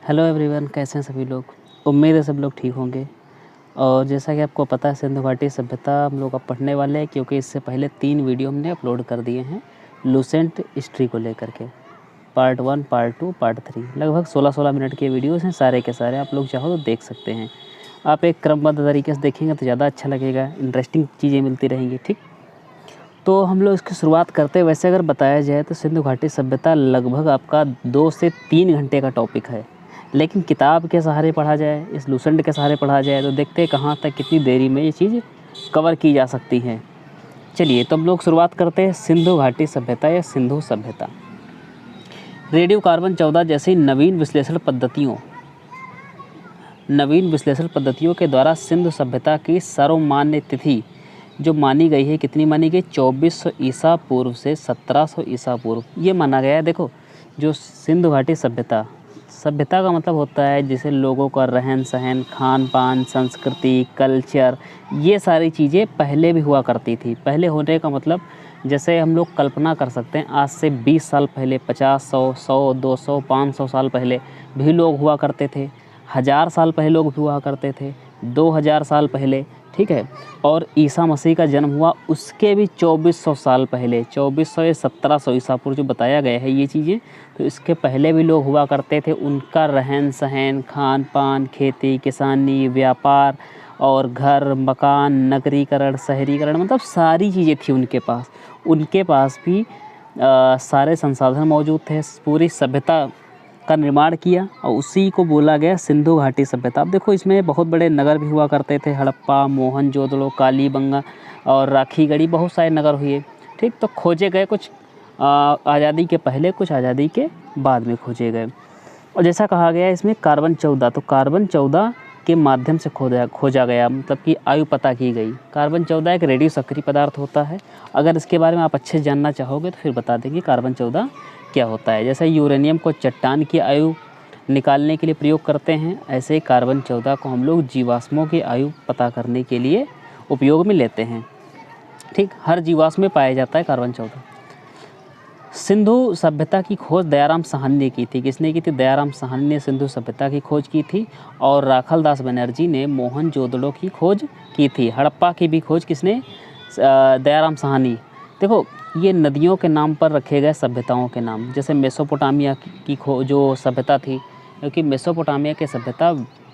Hello everyone, कैसे हैं सभी लोग। उम्मीद है सब लोग ठीक होंगे। और जैसा कि आपको पता है, सिंधु घाटी सभ्यता हम लोग अब पढ़ने वाले हैं, क्योंकि इससे पहले 3 वीडियो हमने अपलोड कर दिए हैं लूसेंट हिस्ट्री को लेकर के। पार्ट 1, पार्ट 2, पार्ट 3, लगभग 16-16 मिनट के वीडियोज़ हैं सारे के सारे। आप लोग चाहो तो देख सकते हैं। आप एक क्रमबद्ध तरीके से देखेंगे तो ज़्यादा अच्छा लगेगा, इंटरेस्टिंग चीज़ें मिलती रहेंगी। ठीक, तो हम लोग इसकी शुरुआत करते हैं। वैसे अगर बताया जाए तो सिंधु घाटी सभ्यता लगभग आपका 2 से 3 घंटे का टॉपिक है, लेकिन किताब के सहारे पढ़ा जाए, इस लूसेंट के सहारे पढ़ा जाए तो देखते हैं कहाँ तक कितनी देरी में ये चीज़ कवर की जा सकती हैं। चलिए तो हम लोग शुरुआत करते हैं सिंधु घाटी सभ्यता या सिंधु सभ्यता। रेडियो कार्बन 14 जैसी नवीन विश्लेषण पद्धतियों के द्वारा सिंधु सभ्यता की सर्वमान्य तिथि जो मानी गई है, कितनी मानी गई? 2400 ईसा पूर्व से 1700 ईसा पूर्व ये माना गया है। देखो, जो सिंधु घाटी सभ्यता का मतलब होता है जिसे लोगों का रहन सहन, खान पान, संस्कृति, कल्चर, ये सारी चीज़ें पहले भी हुआ करती थी। पहले होने का मतलब जैसे हम लोग कल्पना कर सकते हैं, आज से 20 साल पहले, 50, 100, 200, 500 साल पहले भी लोग हुआ करते थे। 1000 साल पहले लोग भी हुआ करते थे, 2000 साल पहले, ठीक है। और ईसा मसीह का जन्म हुआ उसके भी 2400 साल पहले, 2400 या 1700 ईसा पूर्व जो बताया गया है ये चीज़ें, तो इसके पहले भी लोग हुआ करते थे। उनका रहन सहन, खान पान, खेती किसानी, व्यापार और घर मकान, नगरीकरण, शहरीकरण, मतलब सारी चीज़ें थी उनके पास। उनके पास भी सारे संसाधन मौजूद थे। पूरी सभ्यता का निर्माण किया और उसी को बोला गया सिंधु घाटी सभ्यता। अब देखो, इसमें बहुत बड़े नगर भी हुआ करते थे, हड़प्पा, मोहनजोदड़ो, कालीबंगा और राखीगढ़ी, बहुत सारे नगर हुए। ठीक, तो खोजे गए कुछ आज़ादी के पहले, कुछ आज़ादी के बाद में खोजे गए। और जैसा कहा गया इसमें कार्बन 14, तो कार्बन 14 के माध्यम से खोजा गया, मतलब कि आयु पता की गई। कार्बन 14 एक रेडियो सक्रिय पदार्थ होता है। अगर इसके बारे में आप अच्छे से जानना चाहोगे तो फिर बता देंगे कार्बन 14 क्या होता है। जैसे यूरेनियम को चट्टान की आयु निकालने के लिए प्रयोग करते हैं, ऐसे ही कार्बन 14 को हम लोग जीवाश्मों की आयु पता करने के लिए उपयोग में लेते हैं। ठीक, हर जीवाश्म में पाया जाता है कार्बन 14। सिंधु सभ्यता की खोज दयाराम साहनी ने की थी। किसने की थी? दयाराम साहनी ने सिंधु सभ्यता की खोज की थी। और राखालदास बनर्जी ने मोहनजोदड़ो की खोज की थी। हड़प्पा की भी खोज किसने? दयाराम साहनी। देखो, ये नदियों के नाम पर रखे गए सभ्यताओं के नाम। जैसे मेसोपोटामिया की जो सभ्यता थी, क्योंकि मेसोपोटामिया की सभ्यता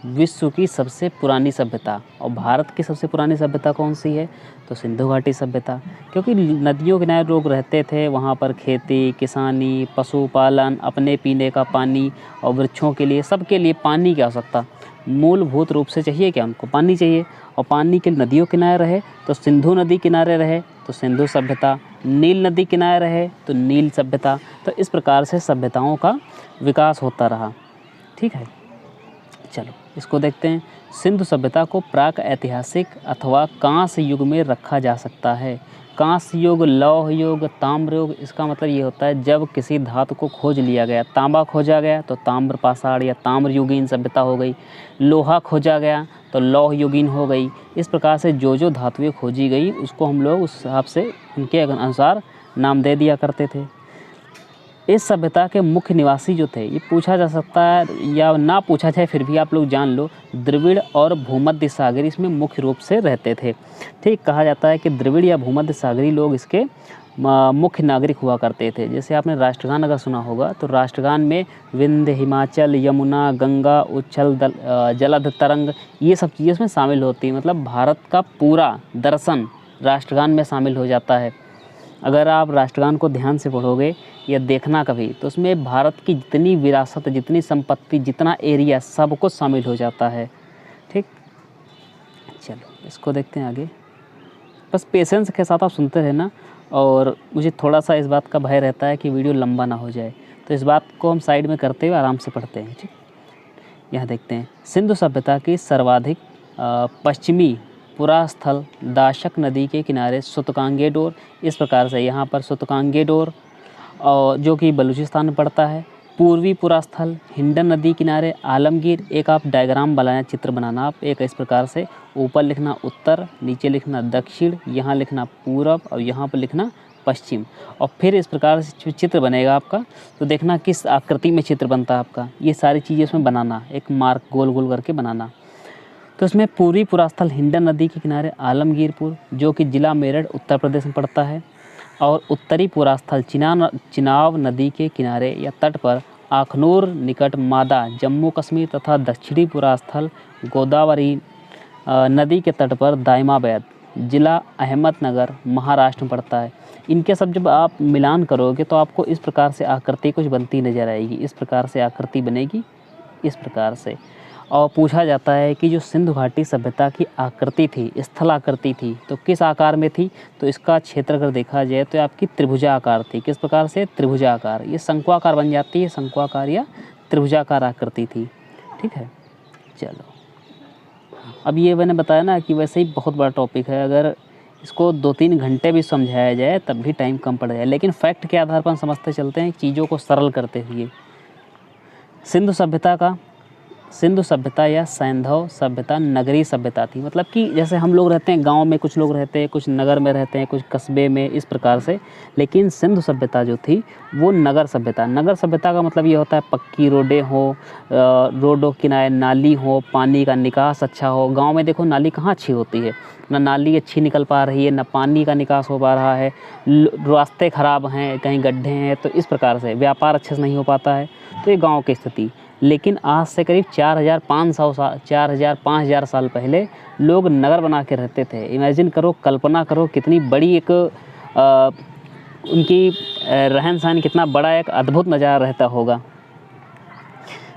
विश्व की सबसे पुरानी सभ्यता, और भारत की सबसे पुरानी सभ्यता कौन सी है? तो सिंधु घाटी सभ्यता। क्योंकि नदियों के किनारे लोग रहते थे, वहाँ पर खेती किसानी, पशुपालन, अपने पीने का पानी और वृक्षों के लिए, सबके लिए पानी की आवश्यकता मूलभूत रूप से चाहिए। क्या? उनको पानी चाहिए। और पानी के नदियों किनारे रहे तो सिंधु नदी किनारे रहे तो सिंधु सभ्यता, नील नदी किनारे रहे तो नील सभ्यता। तो इस प्रकार से सभ्यताओं का विकास होता रहा। ठीक है, चलो इसको देखते हैं। सिंधु सभ्यता को प्राक ऐतिहासिक अथवा कांस्य युग में रखा जा सकता है। कांस्य युग, लौह युग, ताम्र युग, इसका मतलब ये होता है जब किसी धातु को खोज लिया गया। तांबा खोजा गया तो ताम्र पाषाण या ताम्र युगीन सभ्यता हो गई। लोहा खोजा गया तो लौह युगीन हो गई। इस प्रकार से जो धातुएं खोजी गई उसको हम लोग उस हिसाब से उनके अनुसार नाम दे दिया करते थे। इस सभ्यता के मुख्य निवासी जो थे, ये पूछा जा सकता है या ना पूछा जाए फिर भी आप लोग जान लो, द्रविड़ और भूमध्य सागरी इसमें मुख्य रूप से रहते थे। ठीक, कहा जाता है कि द्रविड़ या भूमध्य सागरी लोग इसके मुख्य नागरिक हुआ करते थे। जैसे आपने राष्ट्रगान अगर सुना होगा तो राष्ट्रगान में विंध्य, हिमाचल, यमुना, गंगा, उच्छल, जलध, तरंग, ये सब चीज़ें इसमें शामिल होती हैं। मतलब भारत का पूरा दर्शन राष्ट्रगान में शामिल हो जाता है। अगर आप राष्ट्रगान को ध्यान से पढ़ोगे या देखना कभी, तो उसमें भारत की जितनी विरासत, जितनी संपत्ति, जितना एरिया, सब कुछ शामिल हो जाता है। ठीक, चलो इसको देखते हैं आगे। बस पेशेंस के साथ आप सुनते रहना, और मुझे थोड़ा सा इस बात का भय रहता है कि वीडियो लंबा ना हो जाए, तो इस बात को हम साइड में करते हुए आराम से पढ़ते हैं। ठीक, यहाँ देखते हैं। सिंधु सभ्यता की सर्वाधिक पश्चिमी पुरा स्थल दाशक नदी के किनारे सुतकांगेडोर, इस प्रकार से यहाँ पर सुतकांगेडोर और जो कि बलूचिस्तान में पड़ता है। पूर्वी पुरा स्थल हिंडन नदी किनारे आलमगीर। एक आप डायग्राम बनाना, चित्र बनाना आप एक इस प्रकार से, ऊपर लिखना उत्तर, नीचे लिखना दक्षिण, यहाँ लिखना पूरब और यहाँ पर लिखना पश्चिम। और फिर इस प्रकार से चित्र बनेगा आपका, तो देखना किस आकृति में चित्र बनता है आपका, ये सारी चीज़ें उसमें बनाना, एक मार्क गोल गोल करके बनाना। तो इसमें पूर्वी पुरास्थल हिंडन नदी के किनारे आलमगीरपुर, जो कि जिला मेरठ उत्तर प्रदेश में पड़ता है, और उत्तरी पुरास्थल चिनाब नदी के किनारे या तट पर अखनूर निकट मादा जम्मू कश्मीर, तथा दक्षिणी पुरास्थल गोदावरी नदी के तट पर दाइमाबैद जिला अहमदनगर महाराष्ट्र में पड़ता है। इनके सब जब आप मिलान करोगे तो आपको इस प्रकार से आकृति कुछ बनती नज़र आएगी, इस प्रकार से आकृति बनेगी, इस प्रकार से। और पूछा जाता है कि जो सिंधु घाटी सभ्यता की आकृति थी, स्थल आकृति थी, तो किस आकार में थी, तो इसका क्षेत्र अगर देखा जाए तो आपकी त्रिभुजाकार थी। किस प्रकार से? त्रिभुजाकार। ये शंक्वाकार बन जाती है, शंक्वाकार या त्रिभुजाकार आकृति थी। ठीक है, चलो अब ये मैंने बताया ना कि वैसे ही बहुत बड़ा टॉपिक है, अगर इसको 2-3 घंटे भी समझाया जाए तब भी टाइम कम पड़ जाए, लेकिन फैक्ट के आधार पर हम समझते चलते हैं चीज़ों को सरल करते हुए। सिंधु सभ्यता या सैंधव सभ्यता नगरीय सभ्यता थी, मतलब कि जैसे हम लोग रहते हैं गांव में, कुछ लोग रहते हैं, कुछ नगर में रहते हैं, कुछ कस्बे में, इस प्रकार से। लेकिन सिंधु सभ्यता जो थी वो नगर सभ्यता का मतलब ये होता है पक्की रोडें हो, रोडों किनारे नाली हो, पानी का निकास अच्छा हो। गाँव में देखो नाली कहाँ अच्छी होती है, ना नाली अच्छी निकल पा रही है, ना पानी का निकास हो पा रहा है, रास्ते ख़राब हैं, कहीं गड्ढे हैं, तो इस प्रकार से व्यापार अच्छे से नहीं हो पाता है। तो ये गाँव की स्थिति। लेकिन आज से करीब 4,000-5,000 साल पहले लोग नगर बना के रहते थे। इमेजिन करो, कल्पना करो कितनी बड़ी एक उनकी रहन सहन, कितना बड़ा एक अद्भुत नज़ारा रहता होगा।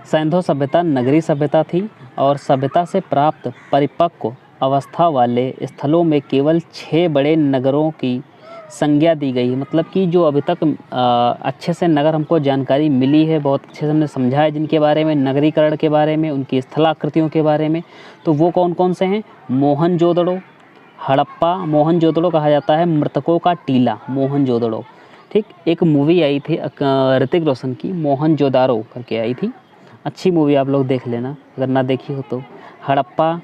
सैंधव सभ्यता नगरीय सभ्यता थी और सभ्यता से प्राप्त परिपक्व अवस्था वाले स्थलों में केवल 6 बड़े नगरों की संज्ञा दी गई है। मतलब कि जो अभी तक अच्छे से नगर हमको जानकारी मिली है, बहुत अच्छे से हमने समझा है जिनके बारे में, नगरीकरण के बारे में, उनकी स्थलाकृतियों के बारे में, तो वो कौन कौन से हैं? मोहनजोदड़ो, हड़प्पा। मोहनजोदड़ो कहा जाता है मृतकों का टीला, मोहनजोदड़ो। ठीक, एक मूवी आई थी ऋतिक रोशन की, मोहनजोदारो करके आई थी, अच्छी मूवी, आप लोग देख लेना अगर ना देखी हो तो। हड़प्पा,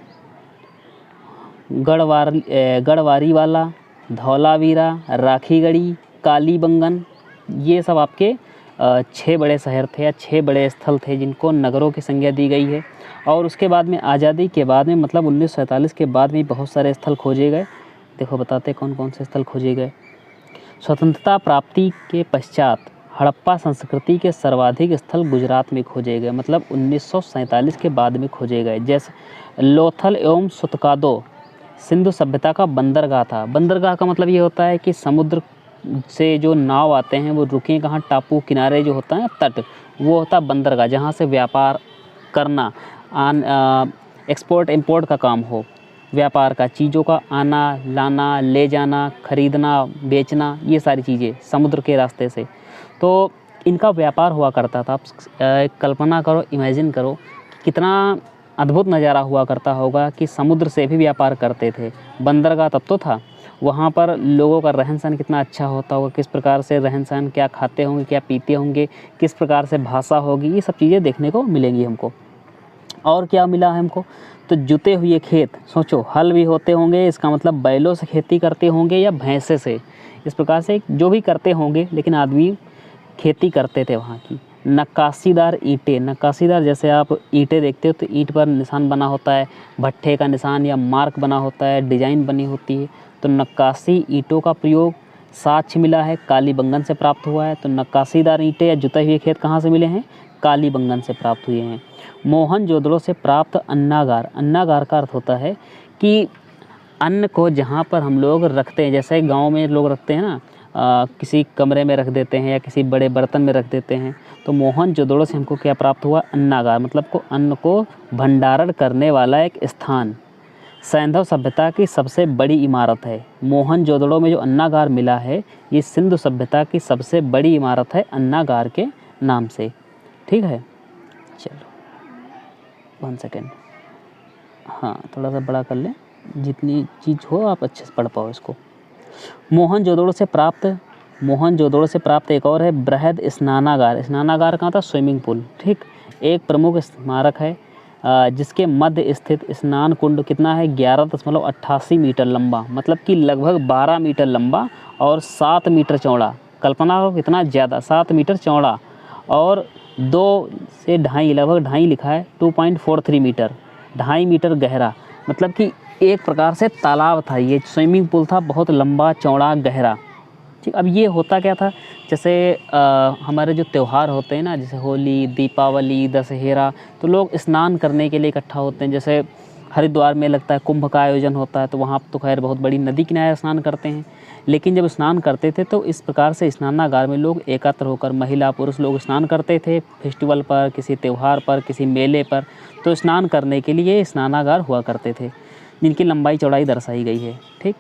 गढ़वारी वाला, धौलावीरा, राखीगढ़ी, कालीबंगन, ये सब आपके 6 बड़े शहर थे या 6 बड़े स्थल थे जिनको नगरों की संज्ञा दी गई है। और उसके बाद में आज़ादी के बाद में, मतलब 1947 के बाद में बहुत सारे स्थल खोजे गए। देखो बताते कौन कौन से स्थल खोजे गए। स्वतंत्रता प्राप्ति के पश्चात हड़प्पा संस्कृति के सर्वाधिक स्थल गुजरात में खोजे गए, मतलब 1947 के बाद में खोजे गए। जैसे लोथल एवं सुतकादो सिंधु सभ्यता का बंदरगाह था। बंदरगाह का मतलब ये होता है कि समुद्र से जो नाव आते हैं वो रुके कहाँ, टापू किनारे जो होता है तट, वो होता है बंदरगाह, जहाँ से व्यापार करना, एक्सपोर्ट इंपोर्ट का काम हो, व्यापार का, चीज़ों का आना लाना, ले जाना, खरीदना, बेचना, ये सारी चीज़ें समुद्र के रास्ते से, तो इनका व्यापार हुआ करता था। आप कल्पना करो, इमेजिन करो कितना अद्भुत नज़ारा हुआ करता होगा कि समुद्र से भी व्यापार करते थे। बंदरगाह तब तो था, वहाँ पर लोगों का रहन सहन कितना अच्छा होता होगा, किस प्रकार से रहन सहन, क्या खाते होंगे, क्या पीते होंगे, किस प्रकार से भाषा होगी, ये सब चीज़ें देखने को मिलेंगी हमको। और क्या मिला है हमको, तो जुते हुए खेत, सोचो हल भी होते होंगे, इसका मतलब बैलों से खेती करते होंगे या भैंसे से, इस प्रकार से जो भी करते होंगे, लेकिन आदमी खेती करते थे वहाँ की। नक्काशीदार ईंटें, नक्काशीदार जैसे आप ईंटें देखते हो तो ईंट पर निशान बना होता है, भट्ठे का निशान या मार्क बना होता है, डिजाइन बनी होती है, तो नक्काशी ईंटों का प्रयोग साक्ष्य मिला है कालीबंगन से प्राप्त हुआ है। तो नक्काशीदार ईंटें या जुते हुए खेत कहाँ से मिले हैं? कालीबंगन से प्राप्त हुए हैं। मोहनजोदड़ो से प्राप्त अन्नागार, अन्नागार का अर्थ होता है कि अन्न को जहाँ पर हम लोग रखते हैं, जैसे गाँव में लोग रखते हैं ना, किसी कमरे में रख देते हैं या किसी बड़े बर्तन में रख देते हैं, तो मोहनजोदड़ो से हमको क्या प्राप्त हुआ? अन्नागार, मतलब को अन्न को भंडारण करने वाला एक स्थान। सैंधव सभ्यता की सबसे बड़ी इमारत है। मोहनजोदड़ो में जो अन्नागार मिला है, ये सिंधु सभ्यता की सबसे बड़ी इमारत है अन्नागार के नाम से। ठीक है, चलो 1 सेकेंड, हाँ थोड़ा सा बड़ा कर लें, जितनी चीज़ हो आप अच्छे से पढ़ पाओ इसको। मोहनजोदड़ो से प्राप्त एक और है बृहद स्नानागार। स्नानागार कहाँ था? Swimming pool. ठीक, एक प्रमुख स्मारक है जिसके मध्य स्थित स्नान कुंड कितना है 11.88 मीटर लंबा, मतलब कि लगभग 12 मीटर लंबा और 7 मीटर चौड़ा। कल्पना करो कितना ज़्यादा, 7 मीटर चौड़ा और 2 से ढाई, लगभग ढाई लिखा है, 2.43 मीटर, 2.5 मीटर गहरा। मतलब कि एक प्रकार से तालाब था, ये स्विमिंग पूल था, बहुत लंबा चौड़ा गहरा। ठीक, अब ये होता क्या था, जैसे हमारे जो त्यौहार होते हैं ना, जैसे होली, दीपावली, दशहरा, तो लोग स्नान करने के लिए इकट्ठा होते हैं। जैसे हरिद्वार में लगता है कुंभ का आयोजन होता है, तो वहाँ तो खैर बहुत बड़ी नदी किनारे स्नान करते हैं, लेकिन जब स्नान करते थे तो इस प्रकार से स्नानागार में लोग एकत्र होकर, महिला पुरुष लोग स्नान करते थे फेस्टिवल पर, किसी त्यौहार पर, किसी मेले पर। तो स्नान करने के लिए स्नानागार हुआ करते थे, जिनकी लंबाई चौड़ाई दर्शाई गई है। ठीक,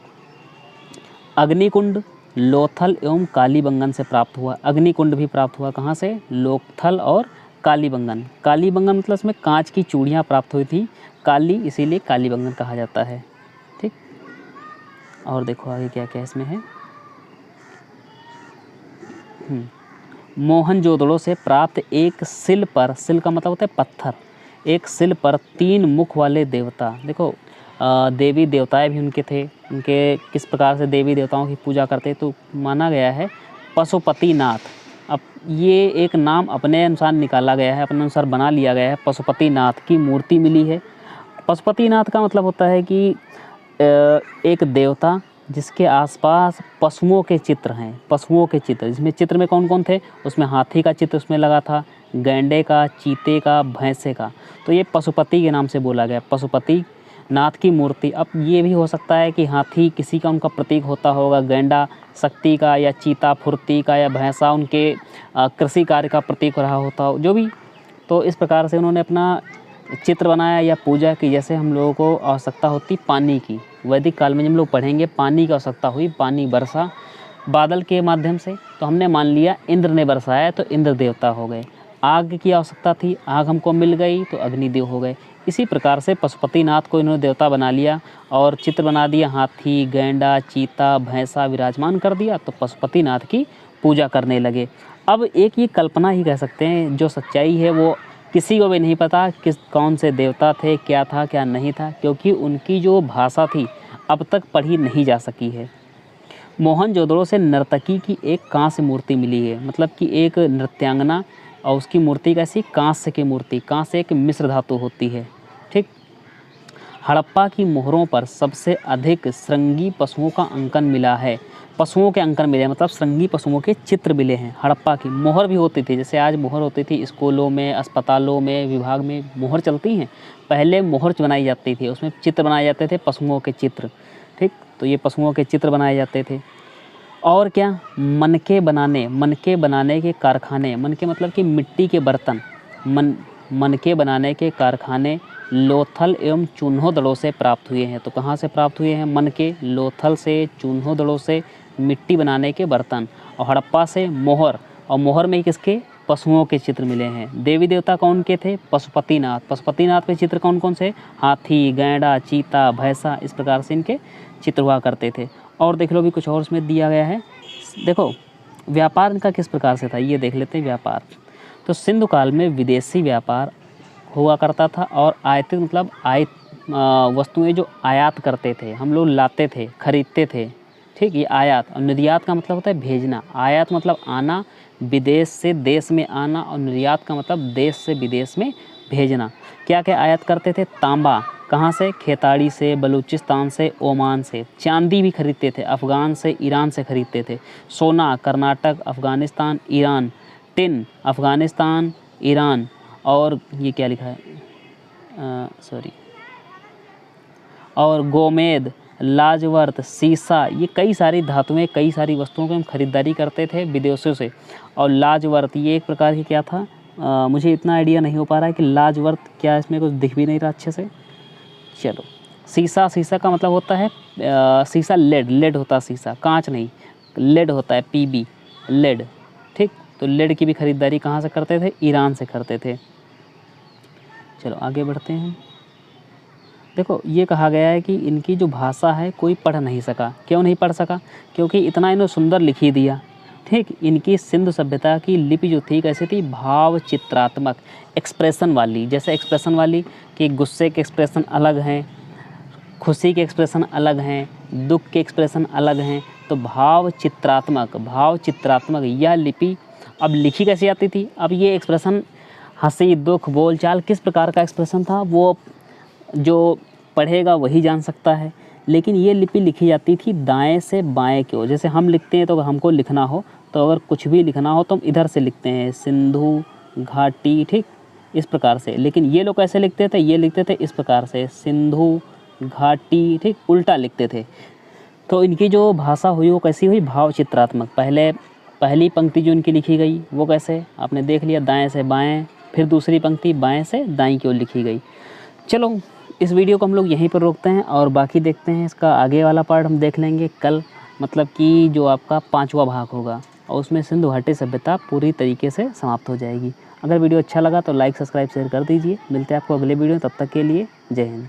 अग्निकुंड लोथल एवं कालीबंगन से प्राप्त हुआ। अग्निकुंड भी प्राप्त हुआ कहाँ से, लोथल और कालीबंगन। कालीबंगन मतलब इसमें कांच की चूड़ियाँ प्राप्त हुई थी, काली इसीलिए कालीबंगन कहा जाता है। ठीक, और देखो आगे क्या क्या इसमें है। मोहनजोदड़ो से प्राप्त एक सिल पर, सिल का मतलब होता है पत्थर, एक सिल पर 3 मुख वाले देवता। देखो देवी देवताएं भी उनके थे, उनके किस प्रकार से देवी देवताओं की पूजा करते, तो माना गया है पशुपतिनाथ। अब ये एक नाम अपने अनुसार निकाला गया है, अपने अनुसार बना लिया गया है, पशुपतिनाथ की मूर्ति मिली है। पशुपतिनाथ का मतलब होता है कि एक देवता जिसके आसपास पशुओं के चित्र हैं, पशुओं के चित्र, जिसमें चित्र में कौन कौन थे, उसमें हाथी का चित्र उसमें लगा था, गैंडे का, चीते का, भैंसे का, तो ये पशुपति के नाम से बोला गया, पशुपति नाथ की मूर्ति। अब ये भी हो सकता है कि हाथी किसी का उनका प्रतीक होता होगा, गैंडा शक्ति का, या चीता फुर्ती का, या भैंसा उनके कृषि कार्य का प्रतीक रहा होता हो, जो भी। तो इस प्रकार से उन्होंने अपना चित्र बनाया या पूजा की। जैसे हम लोगों को आवश्यकता होती पानी की, वैदिक काल में जब हम लोग पढ़ेंगे पानी की आवश्यकता हुई, पानी बरसा बादल के माध्यम से, तो हमने मान लिया इंद्र ने बरसाया तो इंद्र देवता हो गए। आग की आवश्यकता थी, आग हमको मिल गई तो अग्निदेव हो गए। इसी प्रकार से पशुपतिनाथ को इन्होंने देवता बना लिया और चित्र बना दिया, हाथी, गैंडा, चीता, भैंसा विराजमान कर दिया, तो पशुपतिनाथ की पूजा करने लगे। अब एक ये कल्पना ही कह सकते हैं, जो सच्चाई है वो किसी को भी नहीं पता किस कौन से देवता थे, क्या था क्या नहीं था, क्योंकि उनकी जो भाषा थी अब तक पढ़ी नहीं जा सकी है। मोहनजोदड़ो से नर्तकी की एक कांस्य मूर्ति मिली है, मतलब कि एक नृत्यांगना, और उसकी मूर्ति कैसी, कांस्य की मूर्ति। कांस्य एक मिश्र धातु होती है। ठीक, हड़प्पा की मोहरों पर सबसे अधिक श्रृंगी पशुओं का अंकन मिला है। पशुओं के अंकन मिले, मतलब श्रृंगी पशुओं के चित्र मिले हैं। हड़प्पा की मोहर भी होती थी, जैसे आज मोहर होती थी स्कूलों में, अस्पतालों में, विभाग में मोहर चलती हैं, पहले मोहर बनाई जाती थी, उसमें चित्र बनाए जाते थे, पशुओं के चित्र। ठीक, तो ये पशुओं के चित्र बनाए जाते थे। और क्या, मनके बनाने के कारखाने, मनके मतलब कि मिट्टी के बर्तन, मनके बनाने के कारखाने लोथल एवं चून्होदड़ों से प्राप्त हुए हैं। तो कहाँ से प्राप्त हुए हैं मनके, लोथल से, चून्होदड़ों से मिट्टी बनाने के बर्तन, और हड़प्पा से मोहर, और मोहर में किसके, पशुओं के चित्र मिले हैं। देवी देवता कौन के थे, पशुपतिनाथ। पशुपतिनाथ के चित्र कौन कौन से, हाथी, गैंडा, चीता, भैंसा, इस प्रकार से इनके चित्र हुआ करते थे। और देख लो भी कुछ और इसमें दिया गया है। देखो व्यापार इनका किस प्रकार से था, ये देख लेते हैं। व्यापार तो सिंधु काल में विदेशी व्यापार हुआ करता था, और आयातित मतलब वस्तुएं जो आयात करते थे, हम लोग लाते थे, खरीदते थे। ठीक, ये आयात। और निर्यात का मतलब होता है भेजना। आयात मतलब आना, विदेश से देश में आना, और निर्यात का मतलब देश से विदेश में भेजना। क्या क्या आयात करते थे, तांबा, कहाँ से, खेताड़ी से, बलूचिस्तान से, ओमान से। चांदी भी खरीदते थे, अफ़गान से, ईरान से खरीदते थे। सोना, Karnataka, Afghanistan, Iran. Tin, Afghanistan, Iran. और ये क्या लिखा है, सॉरी, और गोमेद, लाजवर्त, सीसा, ये कई सारी धातुएं, कई सारी वस्तुओं की हम खरीदारी करते थे विदेशों से। और लाजवर्त ये एक प्रकार की क्या था, मुझे इतना आइडिया नहीं हो पा रहा है कि लाजवर्त क्या, इसमें कुछ दिख भी नहीं रहा अच्छे से। चलो, सीसा, सीसा का मतलब होता है सीसा, लेड होता है सीसा, कांच नहीं, लेड होता है, पीबी, लेड। ठीक, तो लेड की भी खरीदारी कहाँ से करते थे, ईरान से करते थे। चलो आगे बढ़ते हैं। देखो ये कहा गया है कि इनकी जो भाषा है कोई पढ़ नहीं सका। क्यों नहीं पढ़ सका, क्योंकि इतना इन्होंने सुंदर लिख ही दिया, ठीक। इनकी सिंधु सभ्यता की लिपि जो थी कैसी थी, भाव चित्रात्मक, एक्सप्रेशन वाली। जैसे एक्सप्रेशन वाली कि गुस्से के एक्सप्रेशन अलग हैं, खुशी के एक्सप्रेशन अलग हैं, दुख के एक्सप्रेशन अलग हैं। तो भाव चित्रात्मक यह लिपि अब लिखी कैसे जाती थी। अब ये एक्सप्रेशन हंसी, दुख, बोलचाल किस प्रकार का एक्सप्रेशन था वो जो पढ़ेगा वही जान सकता है। लेकिन ये लिपि लिखी जाती थी दाएं से बाएं की ओर। जैसे हम लिखते हैं तो हमको लिखना हो तो अगर कुछ भी लिखना हो तो हम इधर से लिखते हैं, सिंधु घाटी, ठीक, इस प्रकार से। लेकिन ये लोग कैसे लिखते थे, ये लिखते थे इस प्रकार से, सिंधु घाटी, ठीक, उल्टा लिखते थे। तो इनकी जो भाषा हुई वो कैसी हुई, भाव चित्रात्मक। पहली पंक्ति जो इनकी लिखी गई वो कैसे आपने देख लिया, दाएं से बाएं, फिर दूसरी पंक्ति बाएं से दाईं की ओर लिखी गई। चलो इस वीडियो को हम लोग यहीं पर रोकते हैं और बाकी देखते हैं इसका आगे वाला पार्ट हम देख लेंगे कल, मतलब कि जो आपका 5वां भाग होगा और उसमें सिंधु घाटी सभ्यता पूरी तरीके से समाप्त हो जाएगी। अगर वीडियो अच्छा लगा तो लाइक, सब्सक्राइब, शेयर कर दीजिए। मिलते हैं आपको अगले वीडियो, तब तक के लिए जय हिंद।